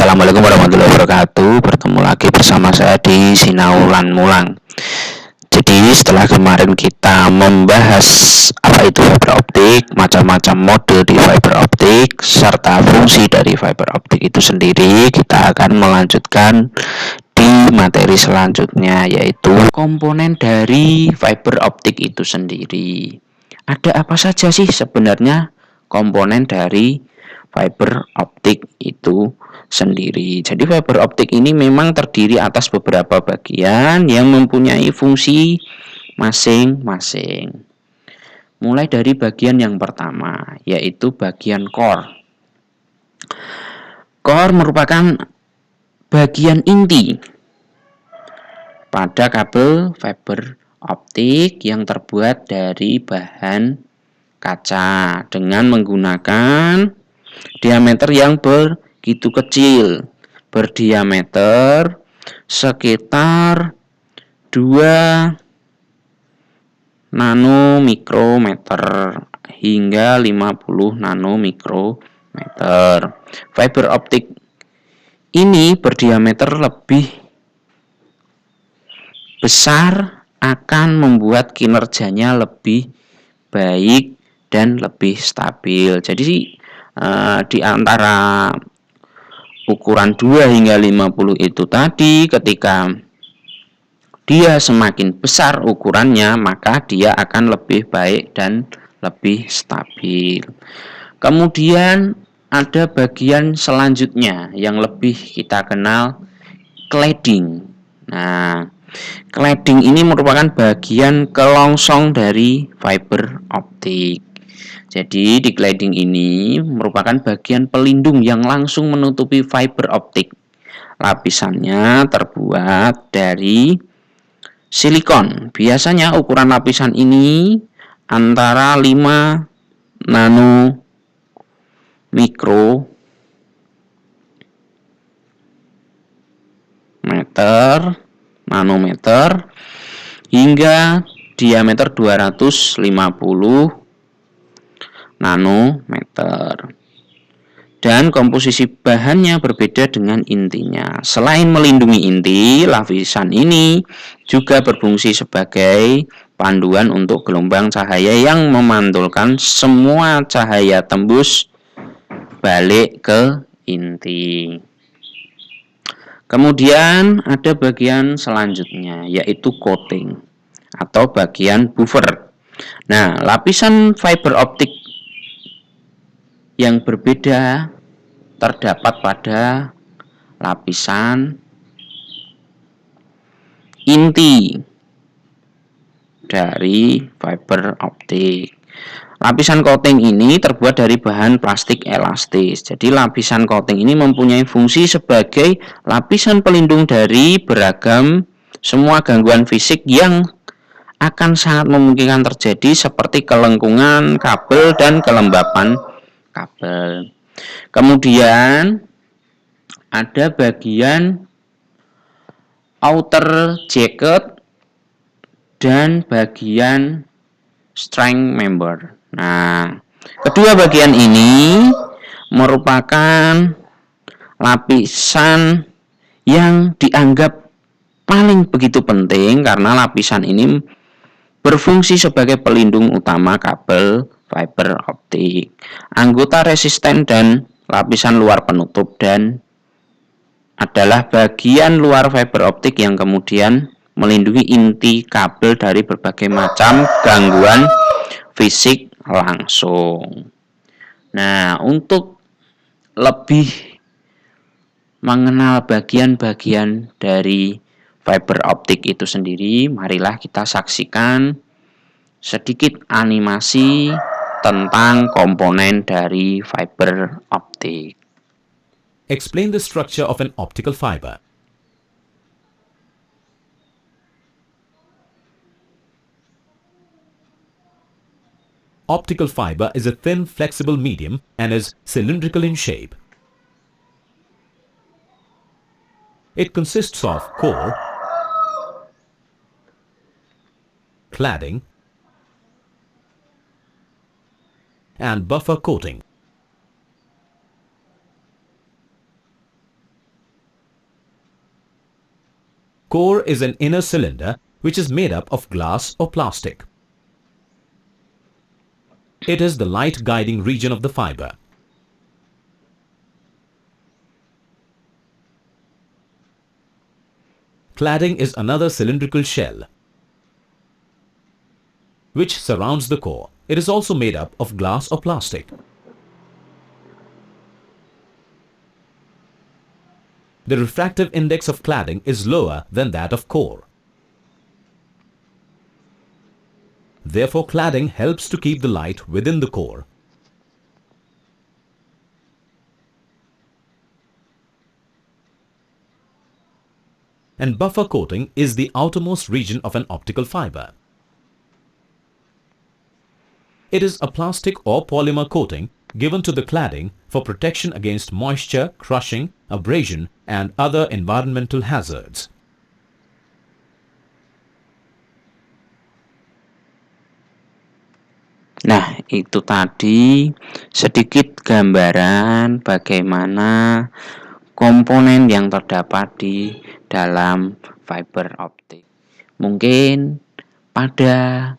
Assalamualaikum warahmatullahi wabarakatuh. Bertemu lagi bersama saya di Sinaulan Mulang. Jadi setelah kemarin kita membahas apa itu fiber optik, macam-macam mode di fiber optik, serta fungsi dari fiber optik itu sendiri, kita akan melanjutkan di materi selanjutnya, yaitu komponen dari fiber optik itu sendiri. Ada apa saja sih sebenarnya komponen dari fiber optik itu sendiri? Jadi fiber optik ini memang terdiri atas beberapa bagian yang mempunyai fungsi masing-masing. Mulai dari bagian yang pertama, yaitu bagian core. Core merupakan bagian inti pada kabel fiber optik yang terbuat dari bahan kaca dengan menggunakan diameter yang begitu kecil, berdiameter sekitar 2 nanomikrometer hingga 50 nanomikrometer. Fiber optik ini berdiameter lebih besar akan membuat kinerjanya lebih baik dan lebih stabil. Jadi di antara ukuran 2 hingga 50 itu tadi, ketika dia semakin besar ukurannya, maka dia akan lebih baik dan lebih stabil. Kemudian ada bagian selanjutnya yang lebih kita kenal, cladding. Nah, cladding ini merupakan bagian kelongsong dari fiber optik. Jadi di cladding ini merupakan bagian pelindung yang langsung menutupi fiber optik. Lapisannya terbuat dari silikon. Biasanya ukuran lapisan ini antara 5 nanometer hingga diameter 250 nanometer. Dan komposisi bahannya berbeda dengan intinya. Selain melindungi inti, lapisan ini juga berfungsi sebagai panduan untuk gelombang cahaya yang memantulkan semua cahaya tembus balik ke inti. Kemudian ada bagian selanjutnya, yaitu coating atau bagian buffer. Nah, lapisan fiber optik yang berbeda terdapat pada lapisan inti dari fiber optik. Lapisan coating ini terbuat dari bahan plastik elastis. Jadi lapisan coating ini mempunyai fungsi sebagai lapisan pelindung dari beragam semua gangguan fisik yang akan sangat memungkinkan terjadi, seperti kelengkungan kabel dan kelembapan kabel. Kemudian ada bagian outer jacket dan bagian string member. Nah, kedua bagian ini merupakan lapisan yang dianggap paling begitu penting karena lapisan ini berfungsi sebagai pelindung utama kabel fiber optik. Anggota resisten dan lapisan luar penutup dan adalah bagian luar fiber optik yang kemudian melindungi inti kabel dari berbagai macam gangguan fisik langsung. Nah, untuk lebih mengenal bagian-bagian dari fiber optik itu sendiri, marilah kita saksikan sedikit animasi tentang komponen dari fiber optik. Explain the structure of an optical fiber. Optical fiber is a thin, flexible medium and is cylindrical in shape. It consists of core, cladding, and buffer coating. Core is an inner cylinder which is made up of glass or plastic. It is the light guiding region of the fiber. Cladding is another cylindrical shell which surrounds the core. It is also made up of glass or plastic. The refractive index of cladding is lower than that of core. Therefore, cladding helps to keep the light within the core. And buffer coating is the outermost region of an optical fiber. It is a plastic or polymer coating given to the cladding for protection against moisture, crushing, abrasion, and other environmental hazards. Nah, itu tadi sedikit gambaran bagaimana komponen yang terdapat di dalam fiber optik. Mungkin pada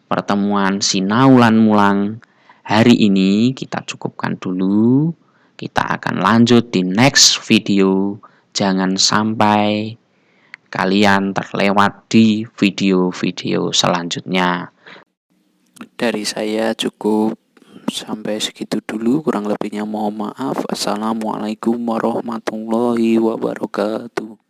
pertemuan Sinaulan Mulang hari ini kita cukupkan dulu. Kita akan lanjut di next video. Jangan sampai kalian terlewat di video-video selanjutnya. Dari saya cukup sampai segitu dulu, kurang lebihnya mohon maaf. Assalamualaikum warahmatullahi wabarakatuh.